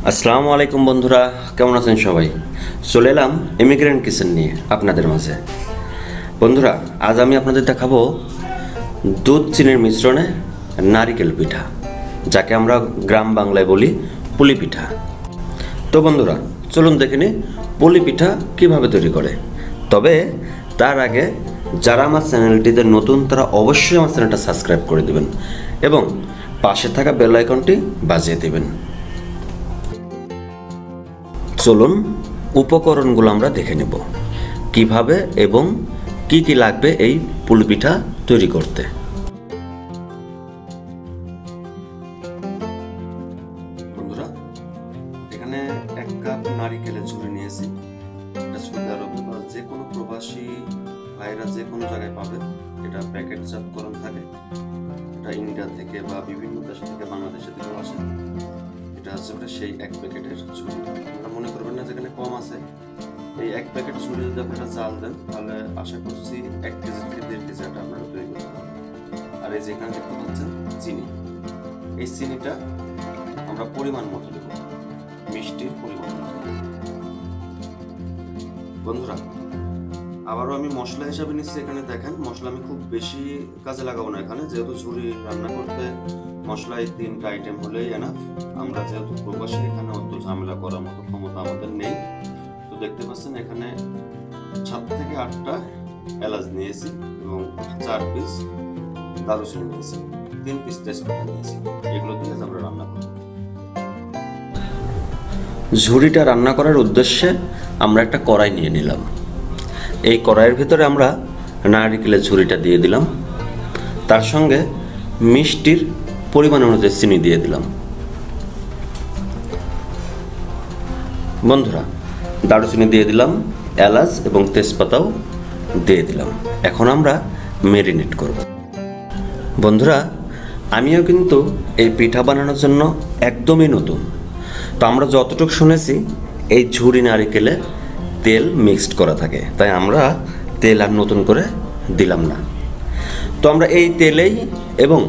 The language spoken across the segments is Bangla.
আসসালামু আলাইকুম বন্ধুরা, কেমন আছেন সবাই? চলে এলাম ইমিগ্রেন্ট কিচেন নিয়ে আপনাদের মাঝে। বন্ধুরা, আজ আমি আপনাদের দেখাবো দুধ চিনির মিশ্রণে নারিকেল পিঠা, যাকে আমরা গ্রাম বাংলায় বলি পুলি পিঠা। তো বন্ধুরা, চলুন দেখে নিই পুলি পিঠা কীভাবে তৈরি করে। তবে তার আগে যারা আমার চ্যানেলটিতে নতুন তারা অবশ্যই আমার চ্যানেলটা সাবস্ক্রাইব করে দেবেন এবং পাশে থাকা বেল আইকনটি বাজিয়ে দেবেন। চলুন উপকরণগুলো আমরা দেখে নেব কিভাবে এবং কি কি লাগবে এই পুলি পিঠা তৈরি করতে। বন্ধুরা, এখানে 1 কাপ নারিকেলের ঝুড়ি নিয়েছি। এটা সৌদি আরবে বা যে কোনো প্রবাসী ভাইরা যে কোনো জায়গায় পাবেন। এটা প্যাকেটজাতকরণ থাকে, এটা ইন্ডিয়া থেকে বা বিভিন্ন দেশ থেকে বাংলাদেশে থেকে আসে। এটা হচ্ছে সেই 1 প্যাকেটের ঝুড়ি। আপনারা মনে করবেন না যেখানে কম আছে। এই 1 প্যাকেট ঝুড়ি যদি আপনারা চাল দেন তাহলে আশা করছি 1 কেজি থেকে 1.5 কেজি আটা আপনারা তৈরি করতে পারবেন। আর এই যেখানে দেখতে পাচ্ছেন চিনি, এই চিনিটা আমরা পরিমাণ মতো দেব, মিষ্টির পরিমাণ মতো। বন্ধুরা, আবারও আমি মশলা হিসাবে নিচ্ছি। এখানে দেখেন মশলা আমি খুব বেশি কাজে লাগাবো না এখানে, যেহেতু ঝুড়ি রান্না করতে মশলায় 3টা আইটেম হলেই এনাফ। আমরা যেহেতু প্রবাসী, এখানে অত ঝামেলা করার মতো ক্ষমতা আমাদের নেই। তো দেখতে পাচ্ছেন এখানে 7 থেকে 8টা এলাচ নিয়েছি এবং 4 পিস দারুচিনি নিয়েছি, 3 পিস তেজপাতা নিয়েছি। এগুলো দিয়ে আমরা রান্না করব। ঝুড়িটা রান্না করার উদ্দেশ্যে আমরা একটা কড়াই নিয়ে নিলাম। এই কড়াইয়ের ভিতরে আমরা নারকেলের ঝুড়িটা দিয়ে দিলাম, তার সঙ্গে মিষ্টির পরিমাণ অনুযায়ী চিনি দিয়ে দিলাম। বন্ধুরা, দারুচিনি দিয়ে দিলাম, এলাচ এবং তেজপাতাও দিয়ে দিলাম। এখন আমরা ম্যারিনেট করব। বন্ধুরা, আমিও কিন্তু এই পিঠা বানানোর জন্য একদমই নতুন। তো আমরা যতটুকু শুনেছি এই ঝুড়ি নারিকেলে তেল মিক্সড করা থাকে, তাই আমরা তেল আর নতুন করে দিলাম না। তো আমরা এই তেলেই এবং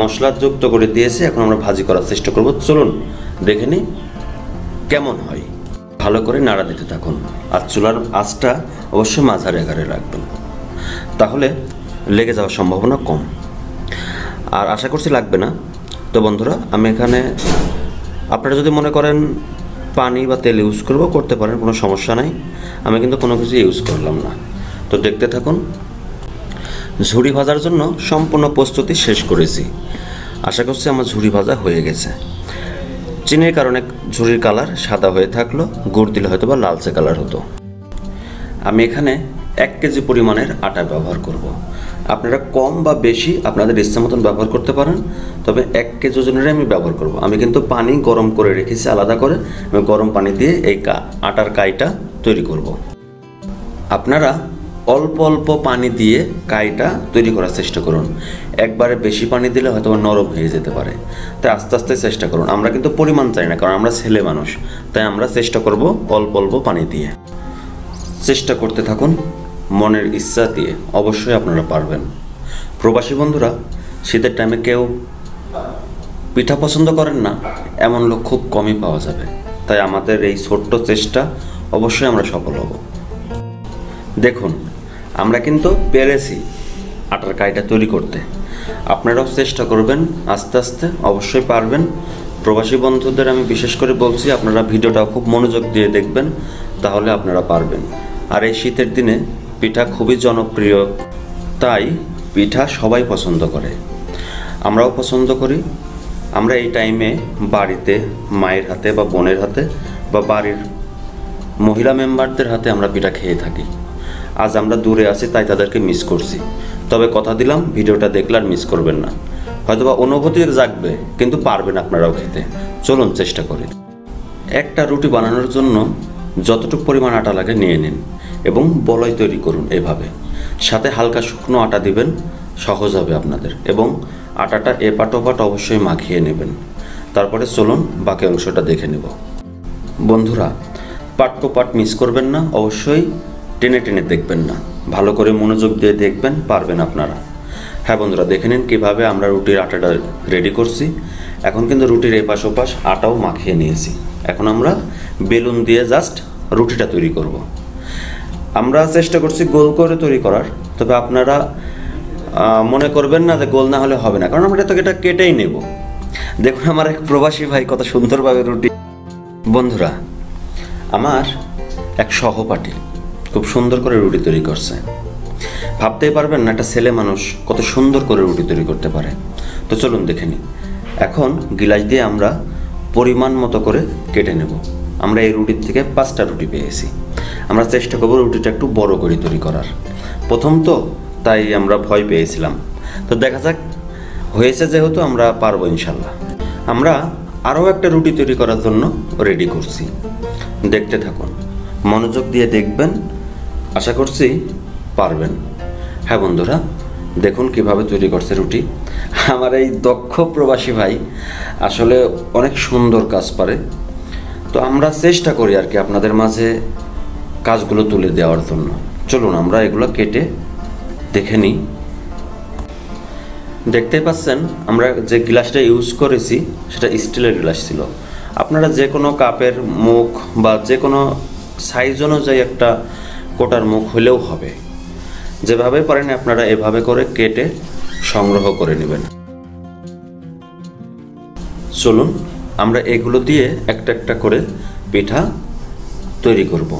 মশলা যুক্ত করে দিয়েছি। এখন আমরা ভাজি করার চেষ্টা করব। চলুন দেখে নিই কেমন হয়। ভালো করে নাড়া দিতে থাকুন আর চুলার আঁচটা অবশ্যই মাঝারি আকারে রাখবেন, তাহলে লেগে যাওয়ার সম্ভাবনা কম। আর আশা করছি লাগবে না। তো বন্ধুরা, আমি এখানে আপনারা যদি মনে করেন পানি বা তেল ইউজ করতে পারেন, কোনো সমস্যা নাই। আমি কিন্তু কোনো কিছু ইউজ করলাম না। তো দেখতে থাকুন। ঝুড়ি ভাজার জন্য সম্পূর্ণ প্রস্তুতি শেষ করেছি। আশা করছি আমার ঝুড়ি ভাজা হয়ে গেছে। চিনির কারণে ঝুড়ির কালার সাদা হয়ে থাকলো, গুড় দিলে হয়তো বা লালচে কালার হতো। আমি এখানে 1 কেজি পরিমাণের আটা ব্যবহার করব। আপনারা কম বা বেশি আপনাদের ইচ্ছা মতন ব্যবহার করতে পারেন, তবে 1 কেজি ওজনেরই আমি ব্যবহার করব। আমি কিন্তু পানি গরম করে রেখেছি আলাদা করে। আমি গরম পানি দিয়ে এই আটার কাইটা তৈরি করব। আপনারা অল্প অল্প পানি দিয়ে কাইটা তৈরি করার চেষ্টা করুন। একবারে বেশি পানি দিলে হয়তো নরম হয়ে যেতে পারে, তাই আস্তে আস্তে চেষ্টা করুন। আমরা কিন্তু পরিমাণ চাই না, কারণ আমরা ছেলে মানুষ, তাই আমরা চেষ্টা করব অল্প অল্প পানি দিয়ে। চেষ্টা করতে থাকুন মনের ইচ্ছা দিয়ে, অবশ্যই আপনারা পারবেন। প্রবাসী বন্ধুরা, শীতের টাইমে কেউ পিঠা পছন্দ করেন না এমন লোক খুব কমই পাওয়া যাবে। তাই আমাদের এই ছোট্ট চেষ্টা অবশ্যই আমরা সফল হব। দেখুন, আমরা কিন্তু পেরেছি আটার কাইটা তৈরি করতে। আপনারাও চেষ্টা করবেন, আস্তে আস্তে অবশ্যই পারবেন। প্রবাসী বন্ধুদের আমি বিশেষ করে বলছি, আপনারা ভিডিওটা খুব মনোযোগ দিয়ে দেখবেন, তাহলে আপনারা পারবেন। আর এই শীতের দিনে পিঠা খুবই জনপ্রিয়, তাই পিঠা সবাই পছন্দ করে, আমরাও পছন্দ করি। আমরা এই টাইমে বাড়িতে মায়ের হাতে বা বোনের হাতে বা বাড়ির মহিলা মেম্বারদের হাতে আমরা পিঠা খেয়ে থাকি। আজ আমরা দূরে আছি তাই তাদেরকে মিস করছি। তবে কথা দিলাম, ভিডিওটা দেখলে আর মিস করবেন না। হয়তোবা অনুভূতি জাগবে, কিন্তু পারবেন আপনারাও খেতে। চলুন চেষ্টা করি। একটা রুটি বানানোর জন্য যতটুকু পরিমাণ আটা লাগে নিয়ে নিন এবং বলয় তৈরি করুন এভাবে। সাথে হালকা শুকনো আটা দিবেন, সহজ হবে আপনাদের। এবং আটাটা এপাট ওপাট অবশ্যই মাখিয়ে নেবেন। তারপরে চলুন বাকি অংশটা দেখে নেব। বন্ধুরা, পাট টু পাট মিস করবেন না, অবশ্যই টেনে টেনে দেখবেন না, ভালো করে মনোযোগ দিয়ে দেখবেন, পারবেন আপনারা। হ্যাঁ বন্ধুরা, দেখে নিন কীভাবে আমরা রুটির আটাটা রেডি করছি। এখন কিন্তু রুটির এপাশ ওপাশ আটাও মাখিয়ে নিয়েছি। এখন আমরা বেলুন দিয়ে জাস্ট রুটিটা তৈরি করব। আমরা চেষ্টা করছি গোল করে তৈরি করার, তবে আপনারা মনে করবেন না যে গোল না হলে হবে না, কারণ আমরা তো এটা কেটেই নেব। দেখুন আমার এক প্রবাসী ভাই কত সুন্দরভাবে রুটি। বন্ধুরা, আমার এক সহপাঠী খুব সুন্দর করে রুটি তৈরি করছে। ভাবতেই পারবেন না একটা ছেলে মানুষ কত সুন্দর করে রুটি তৈরি করতে পারে। তো চলুন দেখে নিই। এখন গিলাস দিয়ে আমরা পরিমাণ মতো করে কেটে নেব। আমরা এই রুটির থেকে 5টা রুটি পেয়েছি। আমরা চেষ্টা করব রুটিটা একটু বড় করে তৈরি করার। প্রথম তো তাই আমরা ভয় পেয়েছিলাম, তো দেখা যাক হয়েছে যেহেতু আমরা পারবো ইনশাল্লাহ। আমরা আরও একটা রুটি তৈরি করার জন্য রেডি করছি, দেখতে থাকুন, মনোযোগ দিয়ে দেখবেন, আশা করছি পারবেন। হ্যাঁ বন্ধুরা, দেখুন কিভাবে তৈরি করছে রুটি। আমার এই দক্ষ প্রবাসী ভাই আসলে অনেক সুন্দর কাজ পারে। তো আমরা চেষ্টা করি আর কি আপনাদের মাঝে কাজগুলো তুলে দেওয়ার জন্য। চলুন আমরা এগুলো কেটে দেখে নিই। দেখতে পাচ্ছেন আমরা যে গ্লাসটা ইউজ করেছি সেটা স্টিলের গ্লাস ছিল। আপনারা যে কোনো কাপের মুখ বা যে কোনো সাইজ অনুযায়ী একটা কোটার মুখ হলেও হবে। যেভাবে পারেন আপনারা এভাবে করে কেটে সংগ্রহ করে নেবেন। চলুন আমরা এগুলো দিয়ে একটা একটা করে পিঠা তৈরি করব।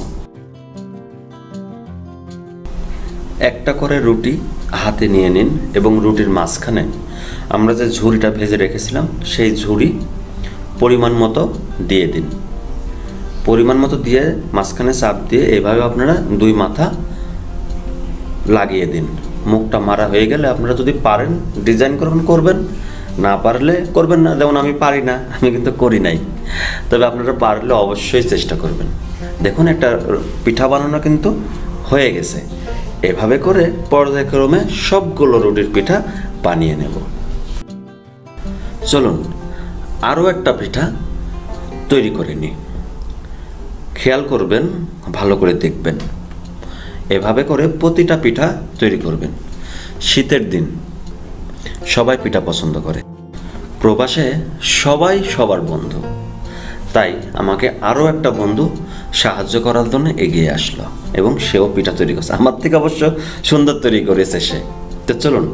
একটা করে রুটি হাতে নিয়ে নিন এবং রুটির মাঝখানে আমরা যে ঝুড়িটা ভেজে রেখেছিলাম সেই ঝুড়ি পরিমাণ মতো দিয়ে দিন। পরিমাণ মতো দিয়ে মাঝখানে চাপ দিয়ে এভাবে আপনারা 2 মাথা লাগিয়ে দিন। মুখটা মারা হয়ে গেলে আপনারা যদি পারেন ডিজাইন করবেন, না পারলে করবেন না। যেমন আমি পারি না, আমি কিন্তু করি নাই, তবে আপনারা পারলে অবশ্যই চেষ্টা করবেন। দেখুন একটা পিঠা বানানো কিন্তু হয়ে গেছে। এভাবে করে পর্যায়ক্রমে সবগুলো রুটির পিঠা বানিয়ে নেব। চলুন আরও একটা পিঠা তৈরি করে নিই। খেয়াল করবেন, ভালো করে দেখবেন। এভাবে করে প্রতিটা পিঠা তৈরি করবেন। শীতের দিন সবাই পিঠা পছন্দ করে। প্রবাসে সবাই সবার বন্ধু, তাই আমাকে আরও একটা বন্ধু সাহায্য করার জন্য এগিয়ে আসলো এবং সেও পিঠা তৈরি করছে। আমার থেকে অবশ্য সুন্দর তৈরি করেছে সে। তো চলুন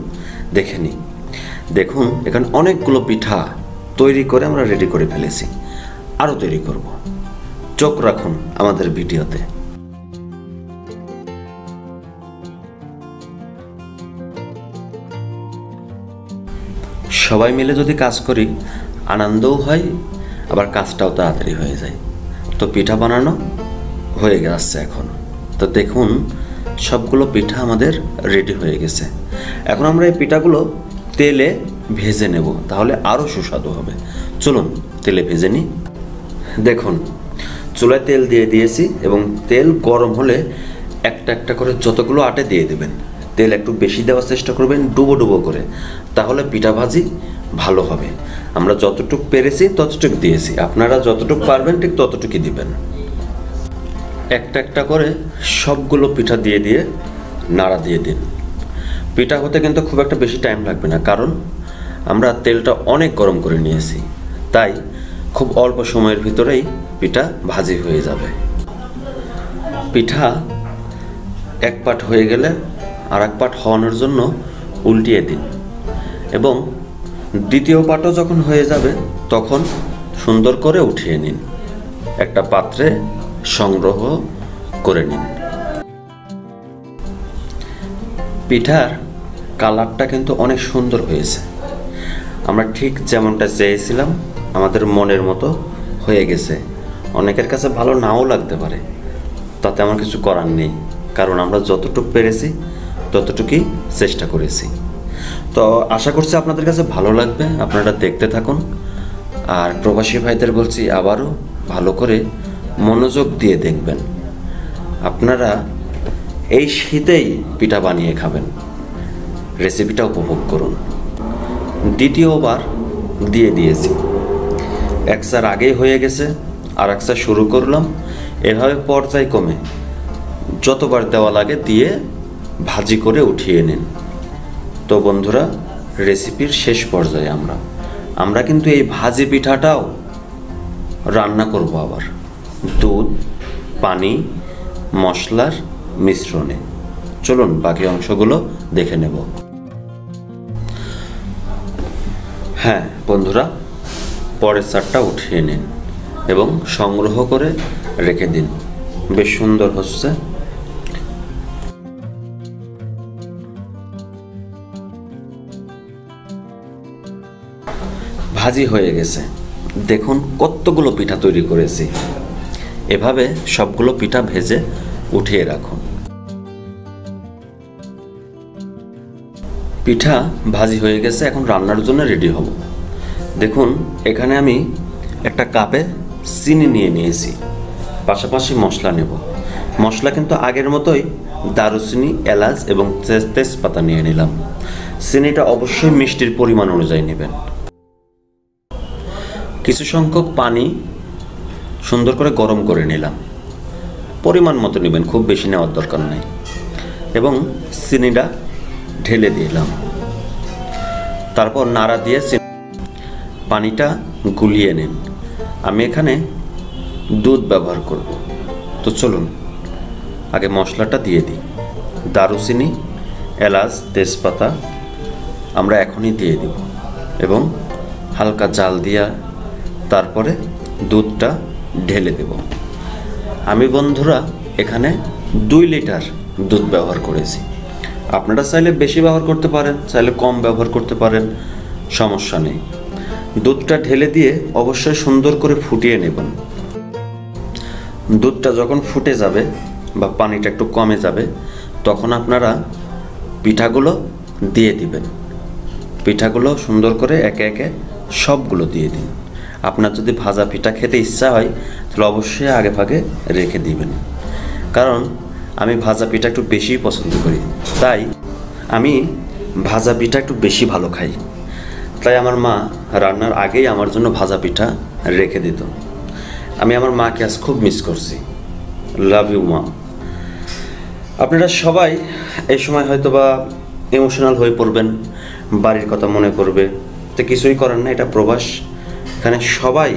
দেখে নিই। দেখুন এখানে অনেকগুলো পিঠা তৈরি করে আমরা রেডি করে ফেলেছি, আরও তৈরি করব। চোখ রাখুন আমাদের ভিডিওতে। সবাই মিলে যদি কাজ করি আনন্দও হয়, আবার কাজটাও তাড়াতাড়ি হয়ে যায়। তো পিঠা বানানো হয়ে যাচ্ছে এখন। তো দেখুন সবগুলো পিঠা আমাদের রেডি হয়ে গেছে। এখন আমরা এই পিঠাগুলো তেলে ভেজে নেব, তাহলে আরও সুস্বাদু হবে। চলুন তেলে ভেজে নিই। দেখুন চুলায় তেল দিয়ে দিয়েছি এবং তেল গরম হলে একটা একটা করে যতগুলো আটে দিয়ে দেবেন। তেল একটু বেশি দেওয়ার চেষ্টা করবেন, ডুবো ডুবো করে, তাহলে পিঠা ভাজি ভালো হবে। আমরা যতটুকু পেরেছি ততটুকু দিয়েছি, আপনারা যতটুকু পারবেন ঠিক ততটুকুই দিবেন। একটা একটা করে সবগুলো পিঠা দিয়ে দিয়ে নাড়া দিয়ে দিন। পিঠা হতে কিন্তু খুব একটা বেশি টাইম লাগবে না, কারণ আমরা তেলটা অনেক গরম করে নিয়েছি, তাই খুব অল্প সময়ের ভিতরেই পিঠা ভাজি হয়ে যাবে। পিঠা এক পাট হয়ে গেলে আর এক পাট হওয়ানোর জন্য উল্টিয়ে দিন এবং দ্বিতীয় পাটও যখন হয়ে যাবে তখন সুন্দর করে উঠিয়ে নিন, একটা পাত্রে সংগ্রহ করে নিন। পিঠার কালারটা কিন্তু অনেক সুন্দর হয়েছে। আমরা ঠিক যেমনটা চেয়েছিলাম আমাদের মনের মতো হয়ে গেছে। অনেকের কাছে ভালো নাও লাগতে পারে, তাতে আমার কিছু করার নেই, কারণ আমরা যতটুকু পেরেছি ততটুকুই চেষ্টা করেছি। তো আশা করছি আপনাদের কাছে ভালো লাগবে, আপনারা দেখতে থাকুন। আর প্রবাসী ভাইদের বলছি আবারও ভালো করে মনোযোগ দিয়ে দেখবেন। আপনারা এই শীতেই পিঠা বানিয়ে খাবেন, রেসিপিটা উপভোগ করুন। দ্বিতীয়বার দিয়ে দিয়েছি, একসার আগেই হয়ে গেছে, আর একসার শুরু করলাম। এভাবে পর্যায়ক্রমে যতবার দেওয়া লাগে দিয়ে ভাজি করে উঠিয়ে নিন। তো বন্ধুরা রেসিপির শেষ পর্যায়ে আমরা আমরা কিন্তু এই ভাজি পিঠাটাও রান্না করব আবার দুধ, পানি, মশলার মিশ্রণে। চলুন বাকি অংশগুলো দেখে নেব। হ্যাঁ বন্ধুরা, পরের চারটা উঠিয়ে নিন এবং সংগ্রহ করে রেখে দিন। বেশ সুন্দর হচ্ছে। ভাজি হয়ে গেছে। দেখুন কতগুলো পিঠা তৈরি করেছি। এভাবে সবগুলো পিঠা ভেজে উঠিয়ে রাখুন। পিঠা ভাজি হয়ে গেছে, এখন রান্নার জন্য রেডি হব। দেখুন এখানে আমি একটা কাপে চিনি নিয়ে নিয়েছি, পাশাপাশি মশলা নেব। মশলা কিন্তু আগের মতোই দারুচিনি, এলাচ এবং তেজপাতা নিয়ে নিলাম। চিনিটা অবশ্যই মিষ্টির পরিমাণ অনুযায়ী নেবেন। কিছু সংখ্যক পানি সুন্দর করে গরম করে নিলাম, পরিমাণ মতো নেবেন, খুব বেশি নেওয়ার দরকার নেই। এবং চিনিটা ঢেলে দিলাম, তারপর নাড়া দিয়ে পানিটা গুলিয়ে নিন। আমি এখানে দুধ ব্যবহার করব, তো চলুন আগে মশলাটা দিয়ে দিই। দারুচিনি, এলাচ, তেজপাতা আমরা এখনই দিয়ে দিব এবং হালকা জাল দিয়া তারপরে দুধটা ঢেলে দেব। আমি বন্ধুরা এখানে 2 লিটার দুধ ব্যবহার করেছি। আপনারা চাইলে বেশি ব্যবহার করতে পারেন, চাইলে কম ব্যবহার করতে পারেন, সমস্যা নেই। দুধটা ঢেলে দিয়ে অবশ্যই সুন্দর করে ফুটিয়ে নেবেন। দুধটা যখন ফুটে যাবে বা পানিটা একটু কমে যাবে, তখন আপনারা পিঠাগুলো দিয়ে দিবেন। পিঠাগুলো সুন্দর করে একে একে সবগুলো দিয়ে দিন। আপনার যদি ভাজা পিঠা খেতে ইচ্ছা হয় তাহলে অবশ্যই আগে ভাগে রেখে দিবেন, কারণ আমি ভাজা পিঠা একটু বেশি পছন্দ করি। তাই আমি ভাজা পিঠা একটু বেশি ভালো খাই। তাই আমার মা রান্নার আগেই আমার জন্য ভাজা পিঠা রেখে দিত। আমি আমার মাকে আজ খুব মিস করছি। লাভ ইউ মা। আপনারা সবাই এই সময় হয়তো বা ইমোশনাল হয়ে পড়বেন, বাড়ির কথা মনে করবে, তো কিছুই করেন না, এটা প্রবাস। এখানে সবাই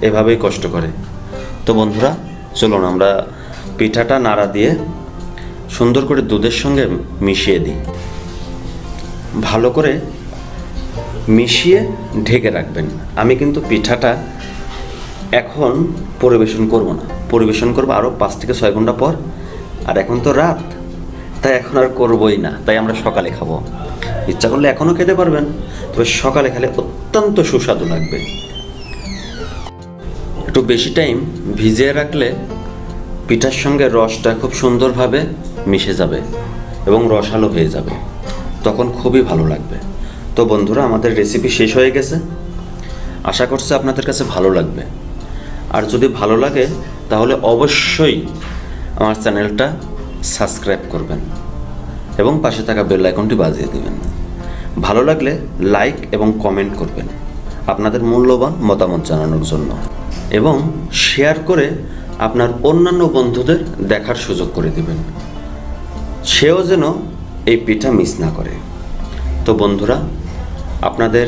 এভাবেই কষ্ট করে। তো বন্ধুরা চলুন আমরা পিঠাটা নাড়া দিয়ে সুন্দর করে দুধের সঙ্গে মিশিয়ে দিই। ভালো করে মিশিয়ে ঢেকে রাখবেন। আমি কিন্তু পিঠাটা এখন পরিবেশন করব না, পরিবেশন করব আরও 5 থেকে 6 ঘন্টা পর। আর এখন তো রাত, তাই এখন আর করবই না, তাই আমরা সকালে খাবো। ইচ্ছা করলে এখনও খেতে পারবেন, তবে সকালে খেলে অত্যন্ত সুস্বাদু লাগবে। একটু বেশি টাইম ভিজিয়ে রাখলে পিঠার সঙ্গে রসটা খুব সুন্দরভাবে মিশে যাবে এবং রসালো হয়ে যাবে, তখন খুবই ভালো লাগবে। তো বন্ধুরা আমাদের রেসিপি শেষ হয়ে গেছে। আশা করছি আপনাদের কাছে ভালো লাগবে। আর যদি ভালো লাগে তাহলে অবশ্যই আমার চ্যানেলটা সাবস্ক্রাইব করবেন এবং পাশে থাকা বেল আইকনটি বাজিয়ে দেবেন। ভালো লাগলে লাইক এবং কমেন্ট করবেন আপনাদের মূল্যবান মতামত জানানোর জন্য, এবং শেয়ার করে আপনার অন্যান্য বন্ধুদের দেখার সুযোগ করে দেবেন, সেও যেন এই পিঠা মিস না করে। তো বন্ধুরা আপনাদের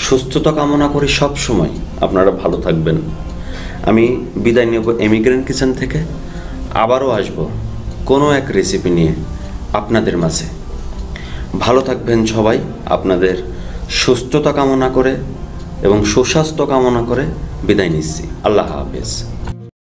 সুস্থতা কামনা করি, সব সময় আপনারা ভালো থাকবেন। আমি বিদায় নেব ইমিগ্রেন্ট কিচেন থেকে। আবারও আসব কোনো এক রেসিপি নিয়ে আপনাদের মাঝে। ভালো থাকবেন সবাই। আপনাদের সুস্থতা কামনা করে এবং সুস্বাস্থ্য কামনা করে বিদায় নিচ্ছি। আল্লাহ হাফেজ।